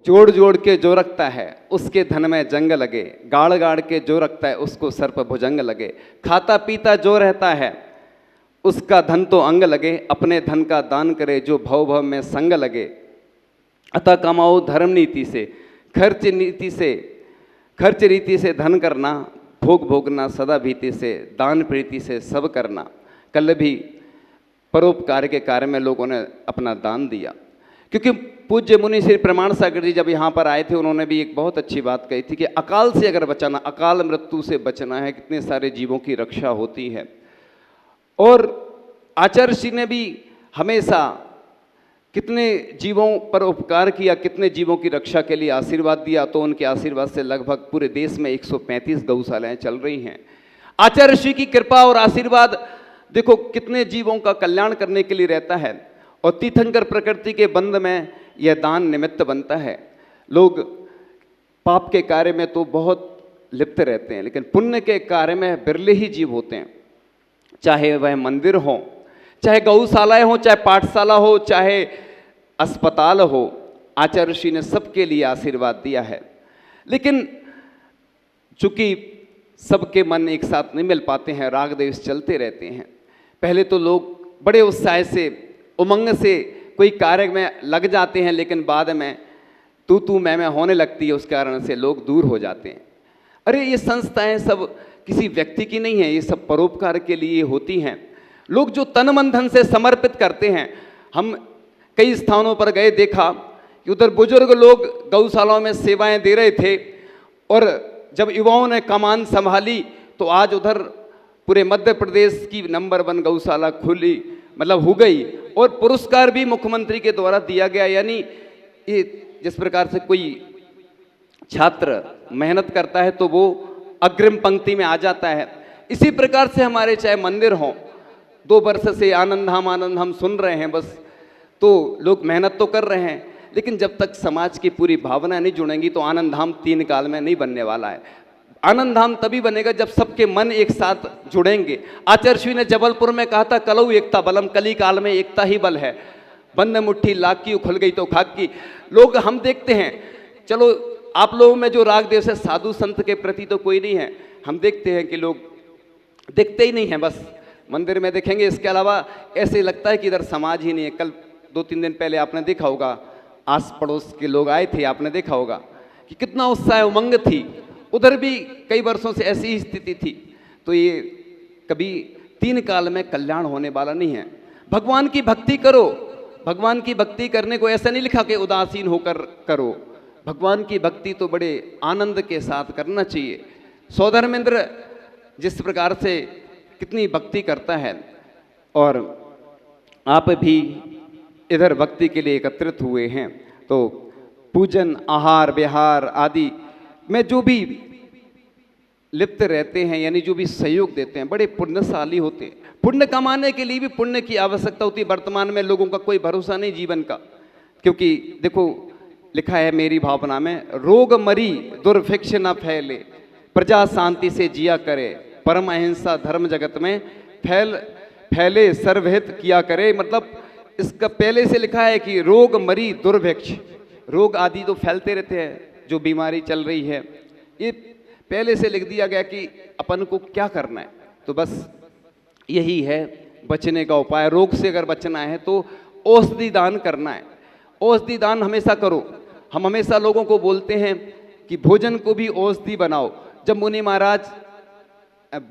जोड़ जोड़ के जो रखता है उसके धन में जंग लगे, गाड़ गाड़ के जो रखता है उसको सर्प भुजंग लगे। खाता पीता जो रहता है उसका धन तो अंग लगे, अपने धन का दान करे जो भव भव में संग लगे। अतः कमाओ धर्म नीति से, खर्च रीति से धन करना, भोग भोगना सदा भीति से, दान प्रीति से सब करना। कल भी परोपकार के कार्य में लोगों ने अपना दान दिया, क्योंकि पूज्य मुनि श्री प्रमाण सागर जी जब यहाँ पर आए थे उन्होंने भी एक बहुत अच्छी बात कही थी कि अकाल से अगर बचाना, अकाल मृत्यु से बचना है, कितने सारे जीवों की रक्षा होती है। और आचार्य श्री ने भी हमेशा कितने जीवों पर उपकार किया, कितने जीवों की रक्षा के लिए आशीर्वाद दिया। तो उनके आशीर्वाद से लगभग पूरे देश में 135 गौशालाएं चल रही हैं। आचार्य श्री की कृपा और आशीर्वाद देखो कितने जीवों का कल्याण करने के लिए रहता है। और तीर्थंकर प्रकृति के बंध में यह दान निमित्त बनता है। लोग पाप के कार्य में तो बहुत लिप्त रहते हैं, लेकिन पुण्य के कार्य में बिरले ही जीव होते हैं। चाहे वह मंदिर हो, चाहे गौशालाएं हो, चाहे पाठशाला हो, चाहे अस्पताल हो, आचार्य ऋषि ने सबके लिए आशीर्वाद दिया है। लेकिन चूंकि सबके मन एक साथ नहीं मिल पाते हैं, राग द्वेष चलते रहते हैं। पहले तो लोग बड़े उत्साह से, उमंग से कोई कार्य में लग जाते हैं, लेकिन बाद में तू मैं होने लगती है, उस कारण से लोग दूर हो जाते हैं। अरे ये संस्थाएं सब किसी व्यक्ति की नहीं है, ये सब परोपकार के लिए होती हैं। लोग जो तन मन धन से समर्पित करते हैं, हम कई स्थानों पर गए, देखा कि उधर बुजुर्ग लोग गौशालाओं में सेवाएं दे रहे थे, और जब युवाओं ने कमान संभाली तो आज उधर पूरे मध्य प्रदेश की नंबर 1 गौशाला खुली, मतलब हो गई। और पुरस्कार भी मुख्यमंत्री के द्वारा दिया गया। यानी ये जिस प्रकार से कोई छात्र मेहनत करता है तो वो अग्रिम पंक्ति में आ जाता है, इसी प्रकार से हमारे चाहे मंदिर हों, 2 वर्ष से आनंद हम सुन रहे हैं बस, तो लोग मेहनत तो कर रहे हैं, लेकिन जब तक समाज की पूरी भावना नहीं जुड़ेंगी तो आनंद धाम 3 काल में नहीं बनने वाला है। आनंद धाम तभी बनेगा जब सबके मन एक साथ जुड़ेंगे। आचार्य श्री ने जबलपुर में कहा था, कलऊ एकता बलम, कली काल में एकता ही बल है, बंद मुट्ठी लाख की उखल गई तो खाक की। लोग हम देखते हैं, चलो आप लोगों में जो राग देव से साधु संत के प्रति तो कोई नहीं है, हम देखते हैं कि लोग दिखते ही नहीं है, बस मंदिर में देखेंगे, इसके अलावा ऐसे लगता है कि इधर समाज ही नहीं है। कल 2-3 दिन पहले आपने देखा होगा, आस पड़ोस के लोग आए थे, आपने देखा होगा कि कितना उत्साह उमंग थी। उधर भी कई वर्षों से ऐसी ही स्थिति थी। तो ये कभी 3 काल में कल्याण होने वाला नहीं है। भगवान की भक्ति करो, भगवान की भक्ति करने को ऐसा नहीं लिखा कि उदासीन होकर करो, भगवान की भक्ति तो बड़े आनंद के साथ करना चाहिए। सौधर्मेंद्र जिस प्रकार से कितनी भक्ति करता है, और आप भी इधर भक्ति के लिए एकत्रित हुए हैं, तो पूजन, आहार विहार आदि में जो भी लिप्त रहते हैं, यानी जो भी सहयोग देते हैं, बड़े पुण्यशाली होते हैं। पुण्य कमाने के लिए भी पुण्य की आवश्यकता होती है। वर्तमान में लोगों का कोई भरोसा नहीं जीवन का, क्योंकि देखो लिखा है मेरी भावना में, रोग मरी दुर्भिक्ष न फैले, प्रजा शांति से जिया करे, परम अहिंसा धर्म जगत में फैले सर्वहित किया करे। मतलब इसका पहले से लिखा है कि रोग मरी दुर्भिक्ष, रोग आदि तो फैलते रहते हैं, जो बीमारी चल रही है, ये पहले से लिख दिया गया कि अपन को क्या करना है। तो बस यही है बचने का उपाय। रोग से अगर बचना है तो औषधि दान करना है। औषधि दान हमेशा करो। हम हमेशा लोगों को बोलते हैं कि भोजन को भी औषधि बनाओ। जब मुनि महाराज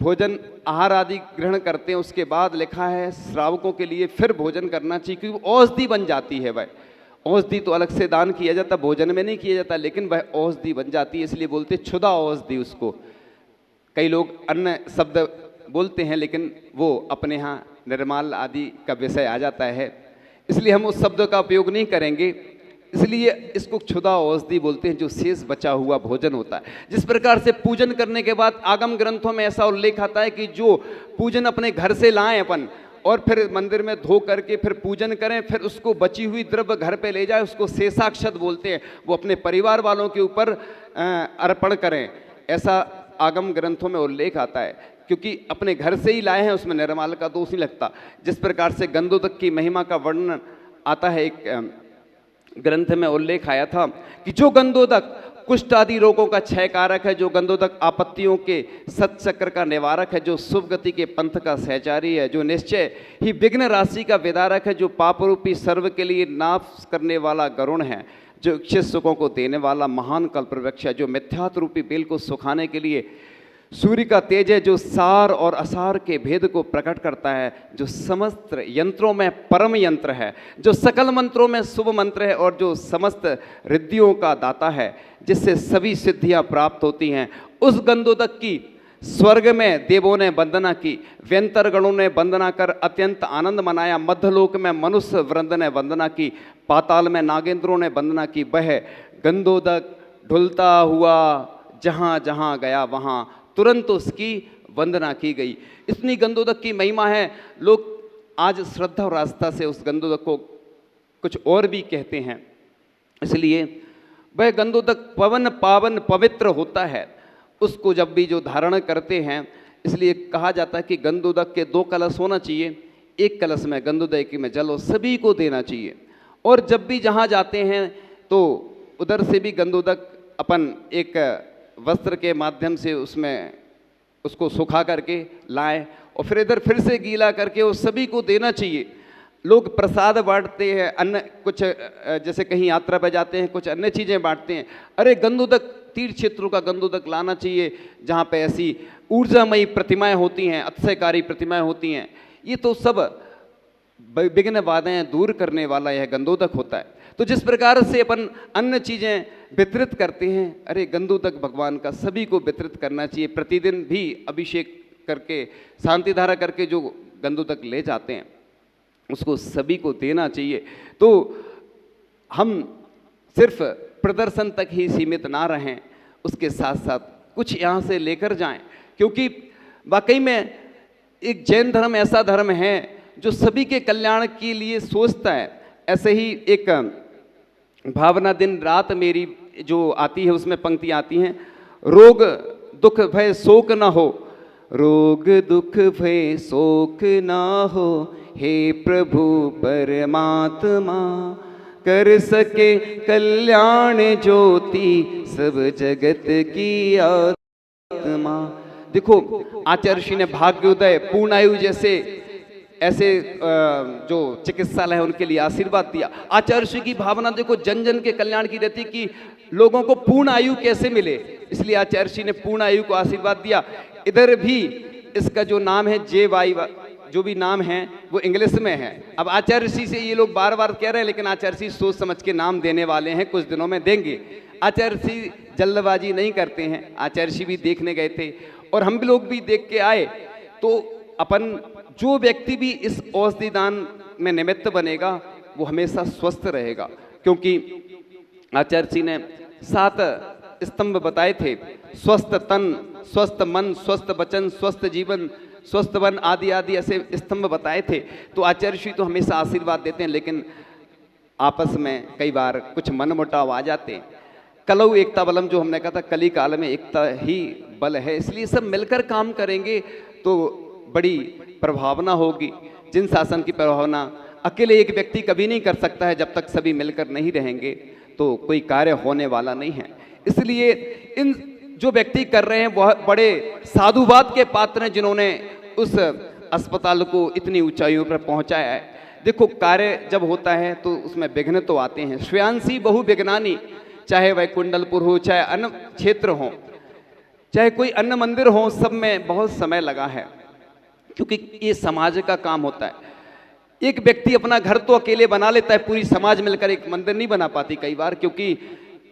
भोजन आहार आदि ग्रहण करते हैं, उसके बाद लिखा है श्रावकों के लिए फिर भोजन करना चाहिए, क्योंकि औषधि बन जाती है। वह औषधि तो अलग से दान किया जाता, भोजन में नहीं किया जाता, लेकिन वह औषधि बन जाती है, इसलिए बोलते क्षुधा औषधि उसको। कई लोग अन्य शब्द बोलते हैं, लेकिन वो अपने यहाँ निर्माल आदि का विषय आ जाता है, इसलिए हम उस शब्द का उपयोग नहीं करेंगे। इसलिए इसको क्षुधा औषधि बोलते हैं, जो शेष बचा हुआ भोजन होता है। जिस प्रकार से पूजन करने के बाद आगम ग्रंथों में ऐसा उल्लेख आता है कि जो पूजन अपने घर से लाएं अपन, और फिर मंदिर में धो करके फिर पूजन करें, फिर उसको बची हुई द्रव्य घर पे ले जाए, उसको शेषाक्षत बोलते हैं, वो अपने परिवार वालों के ऊपर अर्पण करें। ऐसा आगम ग्रंथों में उल्लेख आता है, क्योंकि अपने घर से ही लाए हैं, उसमें निर्माल का दोष नहीं लगता। जिस प्रकार से गंधोदक की महिमा का वर्णन आता है एक ग्रंथ में उल्लेख आया था कि जो गंधोदक कुष्ठ आदि रोगों का क्षय कारक है, जो गंधोदक आपत्तियों के सतचक्र का निवारक है, जो शुभ गति के पंथ का सहचारी है, जो निश्चय ही विघ्न राशि का विदारक है, जो पाप रूपी सर्व के लिए नाश करने वाला गरुण है, जो इच्छित सुखों को देने वाला महान कल्पवृक्ष है, जो मिथ्यात्व रूपी बेल को सुखाने के लिए सूर्य का तेज है, जो सार और असार के भेद को प्रकट करता है, जो समस्त यंत्रों में परम यंत्र है, जो सकल मंत्रों में शुभ मंत्र है और जो समस्त रिद्धियों का दाता है, जिससे सभी सिद्धियां प्राप्त होती हैं, उस गंधोदक की स्वर्ग में देवों ने वंदना की, व्यंतर गणों ने वंदना कर अत्यंत आनंद मनाया, मध्यलोक में मनुष्य वृंद ने वंदना की, पाताल में नागेंद्रों ने वंदना की। वह गंधोदक ढुलता हुआ जहाँ जहाँ गया वहाँ तुरंत उसकी वंदना की गई। इतनी गंधोदक की महिमा है, लोग आज श्रद्धा और आस्था से उस गंधोदक को कुछ और भी कहते हैं। इसलिए वह गंधोदक पवन पावन पवित्र होता है, उसको जब भी जो धारण करते हैं, इसलिए कहा जाता है कि गंधोदक के 2 कलश होना चाहिए, एक कलश में गंधोदकी में जल और सभी को देना चाहिए। और जब भी जहाँ जाते हैं तो उधर से भी गंधोदक अपन एक वस्त्र के माध्यम से उसमें उसको सुखा करके लाएं और फिर इधर फिर से गीला करके वो सभी को देना चाहिए। लोग प्रसाद बांटते हैं, अन्न कुछ जैसे कहीं यात्रा पर जाते हैं कुछ अन्य चीज़ें बांटते हैं, अरे गंधोदक तीर्थ क्षेत्रों का गंधोदक लाना चाहिए जहाँ पे ऐसी ऊर्जामयी प्रतिमाएं होती हैं, अतिशयकारी प्रतिमाएं होती हैं। ये तो सब विघ्न बाधाएं दूर करने वाला यह गंधोदक होता है। तो जिस प्रकार से अपन अन्य चीज़ें वितरित करते हैं, अरे गंधोदक भगवान का सभी को वितरित करना चाहिए। प्रतिदिन भी अभिषेक करके शांति धारा करके जो गंधोदक ले जाते हैं उसको सभी को देना चाहिए। तो हम सिर्फ प्रदर्शन तक ही सीमित ना रहें, उसके साथ साथ कुछ यहाँ से लेकर जाएं, क्योंकि वाकई में एक जैन धर्म ऐसा धर्म है जो सभी के कल्याण के लिए सोचता है। ऐसे ही एक भावना दिन रात मेरी जो आती है उसमें पंक्ति आती हैं, रोग दुख भय शोक न हो, रोग दुख भय शोक न हो, हे प्रभु परमात्मा, कर सके कल्याण ज्योति सब जगत की आत्मा। देखो आचार्य ऋषि ने भाग्योदय पूर्णायु जैसे ऐसे जो चिकित्सालय है उनके लिए आशीर्वाद दिया। आचार्य ऋषि की भावना देखो जन जन के कल्याण की रहती कि लोगों को पूर्ण आयु कैसे मिले, इसलिए आचार्य ऋषि ने पूर्ण आयु को आशीर्वाद दिया। इधर भी इसका जो नाम है JY जो भी नाम है वो इंग्लिश में है। अब आचार्य ऋषि से ये लोग बार बार कह रहे हैं, लेकिन आचार्य ऋषि सोच समझ के नाम देने वाले हैं, कुछ दिनों में देंगे। आचार्य ऋषि जल्दबाजी नहीं करते हैं, आचार्य ऋषि भी देखने गए थे और हम भी लोग भी देख के आए। तो अपन जो व्यक्ति भी इस औषधि दान में निमित्त बनेगा वो हमेशा स्वस्थ रहेगा, क्योंकि आचार्य ऋषि ने 7 स्तंभ बताए थे, स्वस्थ तन, स्वस्थ मन, स्वस्थ वचन, स्वस्थ जीवन, स्वस्थ वन आदि आदि ऐसे स्तंभ बताए थे। तो आचार्य ऋषि तो हमेशा आशीर्वाद देते हैं, लेकिन आपस में कई बार कुछ मनमुटाव आ जाते हैं। कलौ एकता बलम, जो हमने कहा था कली काल में एकता ही बल है, इसलिए सब मिलकर काम करेंगे तो बड़ी प्रभावना होगी। जिन शासन की प्रभावना अकेले एक व्यक्ति कभी नहीं कर सकता है, जब तक सभी मिलकर नहीं रहेंगे तो कोई कार्य होने वाला नहीं है। इसलिए इन जो व्यक्ति कर रहे हैं वह बड़े साधुवाद के पात्र हैं, जिन्होंने उस अस्पताल को इतनी ऊंचाइयों पर पहुंचाया है। देखो कार्य जब होता है तो उसमें विघ्न तो आते हैं, श्रेयांसी बहु विघ्नानी, चाहे वह कुंडलपुर हो, चाहे अन्य क्षेत्र हो, चाहे कोई अन्य मंदिर हो, सब में बहुत समय लगा है, क्योंकि ये समाज का काम होता है। एक व्यक्ति अपना घर तो अकेले बना लेता है, पूरी समाज मिलकर एक मंदिर नहीं बना पाती कई बार, क्योंकि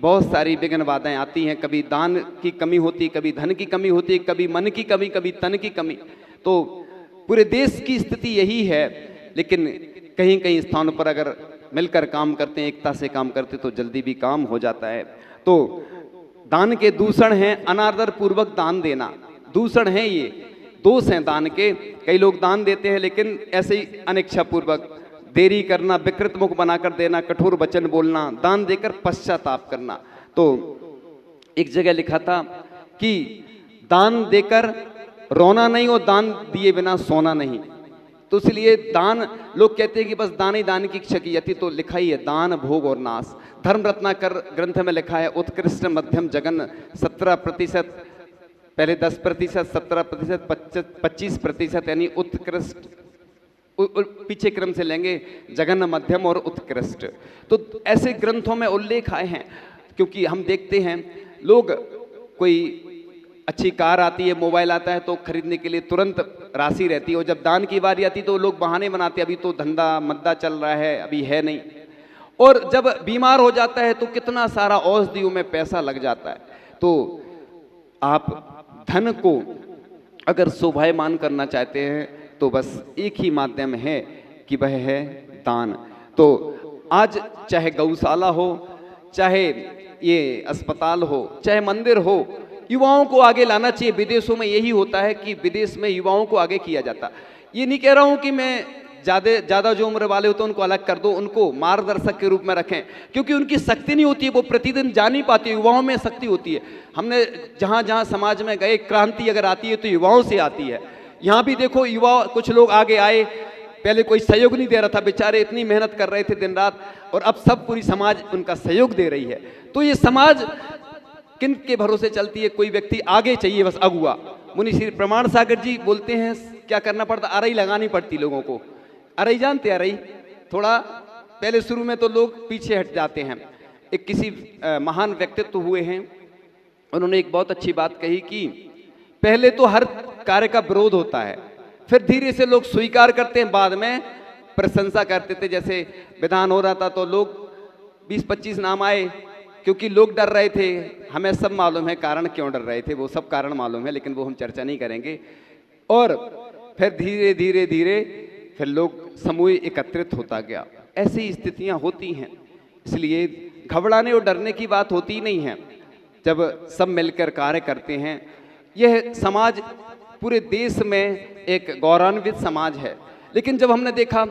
बहुत सारी विघ्न बाधाएं आती हैं। कभी दान की कमी होती, कभी धन की कमी होती, कभी मन की कमी, कभी तन की कमी। तो पूरे देश की स्थिति यही है, लेकिन कहीं कहीं स्थानों पर अगर मिलकर काम करते हैं, एकता से काम करते तो जल्दी भी काम हो जाता है। तो दान के दूषण हैं अनादर पूर्वक दान देना, दूषण है ये, दोष हैं दान के। कई लोग दान देते हैं लेकिन ऐसे ही अनिच्छा पूर्वक देरी करना, विकृत मुख बनाकर देना, कठोर वचन बोलना, दान देकर पश्चाताप करना। तो एक जगह लिखा था कि दान देकर रोना नहीं और दान दिए बिना सोना नहीं। तो इसलिए दान, लोग कहते हैं कि बस दान ही दान की इच्छा की जाती, तो लिखा ही है दान भोग और नाश। धर्म रत्नाकर ग्रंथ में लिखा है उत्कृष्ट मध्यम जगन 17%, पहले 10%, 17%, 25%, यानी उत्कृष्ट पीछे क्रम से लेंगे, जघन, मध्यम और उत्कृष्ट। तो ऐसे ग्रंथों में उल्लेख आए हैं, क्योंकि हम देखते हैं लोग, कोई अच्छी कार आती है, मोबाइल आता है, तो खरीदने के लिए तुरंत राशि रहती है, और जब दान की बारी आती है तो लोग बहाने बनाते हैं, अभी तो धंधा मंदा चल रहा है, अभी है नहीं। और जब बीमार हो जाता है तो कितना सारा औषधियों में पैसा लग जाता है। तो आप धन को अगर शोभायमान करना चाहते हैं तो बस एक ही माध्यम है कि वह है दान। तो आज चाहे गौशाला हो, चाहे ये अस्पताल हो, चाहे मंदिर हो, युवाओं को आगे लाना चाहिए। विदेशों में यही होता है कि विदेश में युवाओं को आगे किया जाता। ये नहीं कह रहा हूं कि मैं ज़्यादा जो उम्र वाले होते हैं उनको अलग कर दो, उनको मार्गदर्शक के रूप में रखें, क्योंकि उनकी शक्ति नहीं होती है, वो प्रतिदिन जा नहीं पाती है। युवाओं में शक्ति होती है। हमने जहाँ जहाँ समाज में गए, क्रांति अगर आती है तो युवाओं से आती है। यहाँ भी देखो, युवा कुछ लोग आगे आए, पहले कोई सहयोग नहीं दे रहा था, बेचारे इतनी मेहनत कर रहे थे दिन रात, और अब सब पूरी समाज उनका सहयोग दे रही है। तो ये समाज किन के भरोसे चलती है? कोई व्यक्ति आगे चाहिए, बस अगुआ। मुनि श्री प्रमाण सागर जी बोलते हैं क्या करना पड़ता, अरई लगानी पड़ती लोगों को। अरई जानते हैं? अरई थोड़ा पहले शुरू में तो लोग पीछे हट जाते हैं। एक किसी महान व्यक्तित्व हुए हैं, उन्होंने एक बहुत अच्छी बात कही कि पहले तो हर कार्य का विरोध होता है, फिर धीरे से लोग स्वीकार करते हैं, बाद में प्रशंसा करते थे। जैसे विधान हो रहा था तो लोग 20-25 नाम आए, क्योंकि लोग डर रहे थे। हमें सब मालूम है कारण क्यों डर रहे थे, वो सब कारण मालूम है, लेकिन वो हम चर्चा नहीं करेंगे। और फिर धीरे धीरे धीरे फिर लोग समूह एकत्रित होता गया। ऐसी स्थितियां होती हैं, इसलिए घबराने और डरने की बात होती नहीं है जब सब मिलकर कार्य करते हैं। यह समाज पूरे देश में एक गौरवान्वित समाज है। लेकिन जब हमने देखा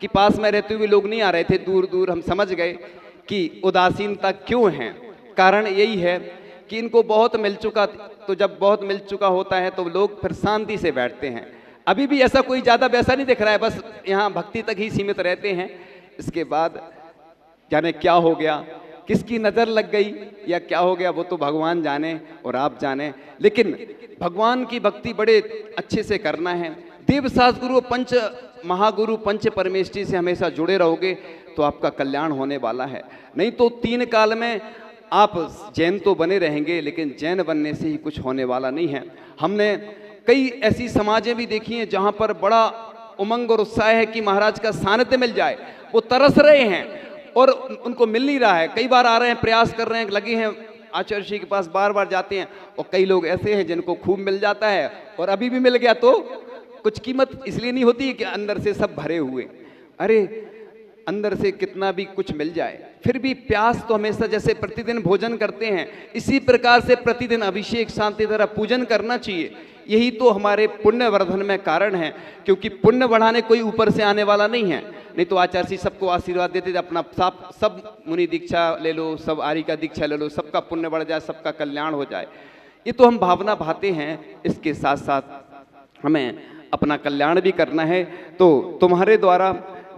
कि पास में रहते हुए लोग नहीं आ रहे थे, दूर दूर, हम समझ गए कि उदासीनता क्यों है। कारण यही है कि इनको बहुत मिल चुका, तो जब बहुत मिल चुका होता है तो लोग फिर शांति से बैठते हैं। अभी भी ऐसा कोई ज़्यादा वैसा नहीं दिख रहा है, बस यहाँ भक्ति तक ही सीमित रहते हैं। इसके बाद जाने क्या हो गया, किसकी नज़र लग गई या क्या हो गया, वो तो भगवान जाने और आप जाने। लेकिन भगवान की भक्ति बड़े अच्छे से करना है। देव शास्त्र गुरु, पंच महागुरु, पंच परमेष्ठी से हमेशा जुड़े रहोगे तो आपका कल्याण होने वाला है। नहीं तो 3 काल में आप जैन तो बने रहेंगे, लेकिन जैन बनने से ही कुछ होने वाला नहीं है। हमने कई ऐसी समाजें भी देखी हैं जहाँ पर बड़ा उमंग और उत्साह है कि महाराज का सानिध्य मिल जाए, वो तरस रहे हैं और उनको मिल नहीं रहा है। कई बार आ रहे हैं, प्रयास कर रहे हैं, लगे हैं, आचार्य श्री के पास बार बार जाते हैं। और कई लोग ऐसे हैं जिनको खूब मिल जाता है, और अभी भी मिल गया तो कुछ कीमत इसलिए नहीं होती कि अंदर से सब भरे हुए। अरे अंदर से कितना भी कुछ मिल जाए, फिर भी प्यास तो हमेशा, जैसे प्रतिदिन भोजन करते हैं इसी प्रकार से प्रतिदिन अभिषेक शांति तरह पूजन करना चाहिए। यही तो हमारे पुण्य वर्धन में कारण है, क्योंकि पुण्य बढ़ाने कोई ऊपर से आने वाला नहीं है। नहीं तो आचार्य जी सबको आशीर्वाद देते थे, अपना सब मुनि दीक्षा ले लो, सब आर्य का दीक्षा ले लो, सबका पुण्य बढ़ जाए, सबका कल्याण हो जाए। ये तो हम भावना भाते हैं, इसके साथ साथ हमें अपना कल्याण भी करना है। तो तुम्हारे द्वारा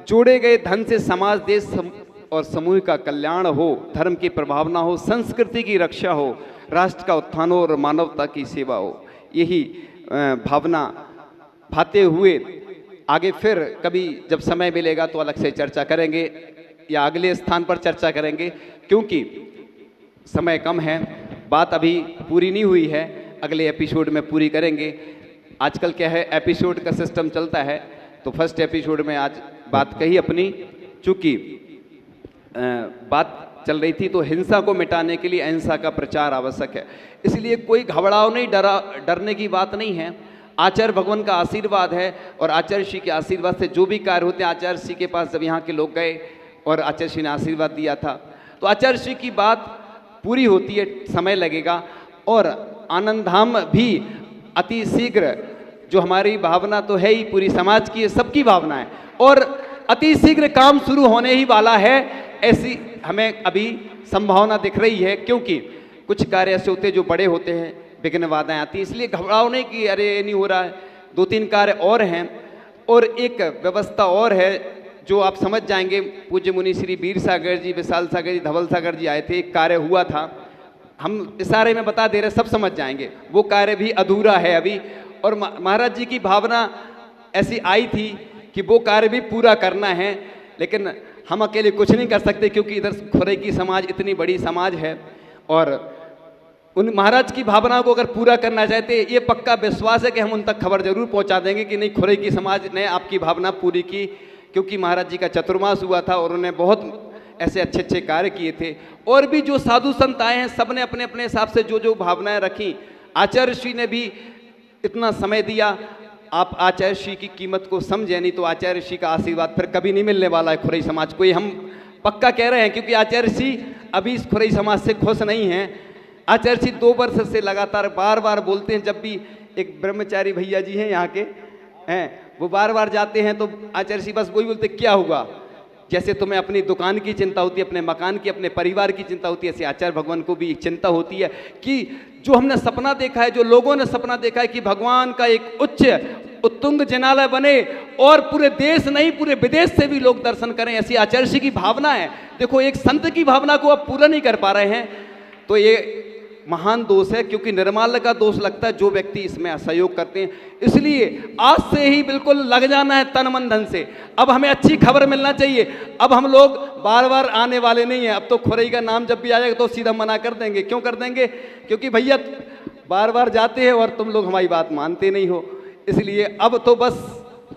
जोड़े गए धन से समाज, देश और समूह का कल्याण हो, धर्म की प्रभावना हो, संस्कृति की रक्षा हो, राष्ट्र का उत्थान हो और मानवता की सेवा हो। यही भावना भाते हुए आगे फिर कभी जब समय मिलेगा तो अलग से चर्चा करेंगे, या अगले स्थान पर चर्चा करेंगे, क्योंकि समय कम है, बात अभी पूरी नहीं हुई है, अगले एपिसोड में पूरी करेंगे। आजकल क्या है, एपिसोड का सिस्टम चलता है, तो फर्स्ट एपिसोड में आज बात कही अपनी, चूँकि बात चल रही थी तो हिंसा को मिटाने के लिए अहिंसा का प्रचार आवश्यक है। इसलिए कोई घबराव नहीं, डरने की बात नहीं है। आचार्य भगवान का आशीर्वाद है, और आचार्य श्री के आशीर्वाद से जो भी कार्य होते हैं, आचार्य श्री के पास जब यहाँ के लोग गए और आचार्य श्री ने आशीर्वाद दिया था, तो आचार्य श्री की बात पूरी होती है, समय लगेगा। और आनंद धाम भी अति शीघ्र, जो हमारी भावना तो है ही, पूरी समाज की, सबकी भावना है, और अति शीघ्र काम शुरू होने ही वाला है, ऐसी हमें अभी संभावना दिख रही है। क्योंकि कुछ कार्य ऐसे होते हैं जो बड़े होते हैं, विघ्न बाधाएं आती हैं, इसलिए घबराओ नहीं कि अरे ये नहीं हो रहा है, 2-3 कार्य और हैं, और एक व्यवस्था और है जो आप समझ जाएंगे। पूज्य मुनि श्री वीर सागर जी, विशाल सागर जी, धवल सागर जी आए थे, एक कार्य हुआ था, हम इशारे में बता दे रहे, सब समझ जाएंगे। वो कार्य भी अधूरा है अभी, और महाराज जी की भावना ऐसी आई थी कि वो कार्य भी पूरा करना है, लेकिन हम अकेले कुछ नहीं कर सकते क्योंकि इधर खुरई की समाज इतनी बड़ी समाज है, और उन महाराज की भावना को अगर पूरा करना चाहते, ये पक्का विश्वास है कि हम उन तक खबर जरूर पहुंचा देंगे कि नहीं, खुरई की समाज ने आपकी भावना पूरी की, क्योंकि महाराज जी का चतुर्मास हुआ था और उन्होंने बहुत ऐसे अच्छे अच्छे कार्य किए थे। और भी जो साधु संत आए हैं, सब ने अपने अपने हिसाब से जो जो भावनाएं रखी। आचार्य श्री ने भी इतना समय दिया। आप आचार्य श्री की कीमत को समझे, नहीं तो आचार्य श्री का आशीर्वाद फिर कभी नहीं मिलने वाला है खुरई समाज को, ये हम पक्का कह रहे हैं, क्योंकि आचार्य श्री अभी इस खुरई समाज से खुश नहीं हैं। आचार्य श्री 2 वर्ष से लगातार बार बार बोलते हैं, जब भी एक ब्रह्मचारी भैया जी हैं यहाँ के हैं, वो बार बार जाते हैं तो आचार्य श्री बस वही बोलते, क्या हुआ, जैसे तुम्हें अपनी दुकान की चिंता होती है, अपने मकान की, अपने परिवार की चिंता होती है, ऐसे आचार्य भगवान को भी चिंता होती है कि जो हमने सपना देखा है, जो लोगों ने सपना देखा है कि भगवान का एक उच्च उत्तुंग जिनालय बने और पूरे देश नहीं पूरे विदेश से भी लोग दर्शन करें, ऐसी आचार्य श्री की भावना है। देखो, एक संत की भावना को आप पूरा नहीं कर पा रहे हैं, तो ये महान दोष है, क्योंकि निर्माल्य का दोष लगता है जो व्यक्ति इसमें असहयोग करते हैं। इसलिए आज से ही बिल्कुल लग जाना है तन मन धन से। अब हमें अच्छी खबर मिलना चाहिए। अब हम लोग बार बार आने वाले नहीं हैं। अब तो खुरई का नाम जब भी आएगा तो सीधा मना कर देंगे। क्यों कर देंगे? क्योंकि भैया बार बार जाते हैं और तुम लोग हमारी बात मानते नहीं हो। इसलिए अब तो बस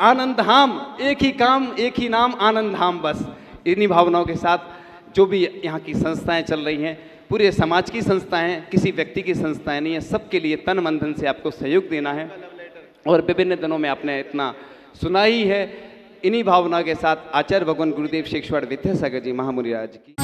आनंद धाम, एक ही काम एक ही नाम, आनंद धाम। बस इन्हीं भावनाओं के साथ जो भी यहाँ की संस्थाएं चल रही हैं, पूरे समाज की संस्थाएं हैं, किसी व्यक्ति की संस्थाएं नहीं है, सबके लिए तन मन धन से आपको सहयोग देना है। और विभिन्न दिनों में आपने इतना सुना ही है। इन्हीं भावना के साथ आचार्य भगवान गुरुदेव शिक्षवाड़ विद्यासागर जी महामुनि राज की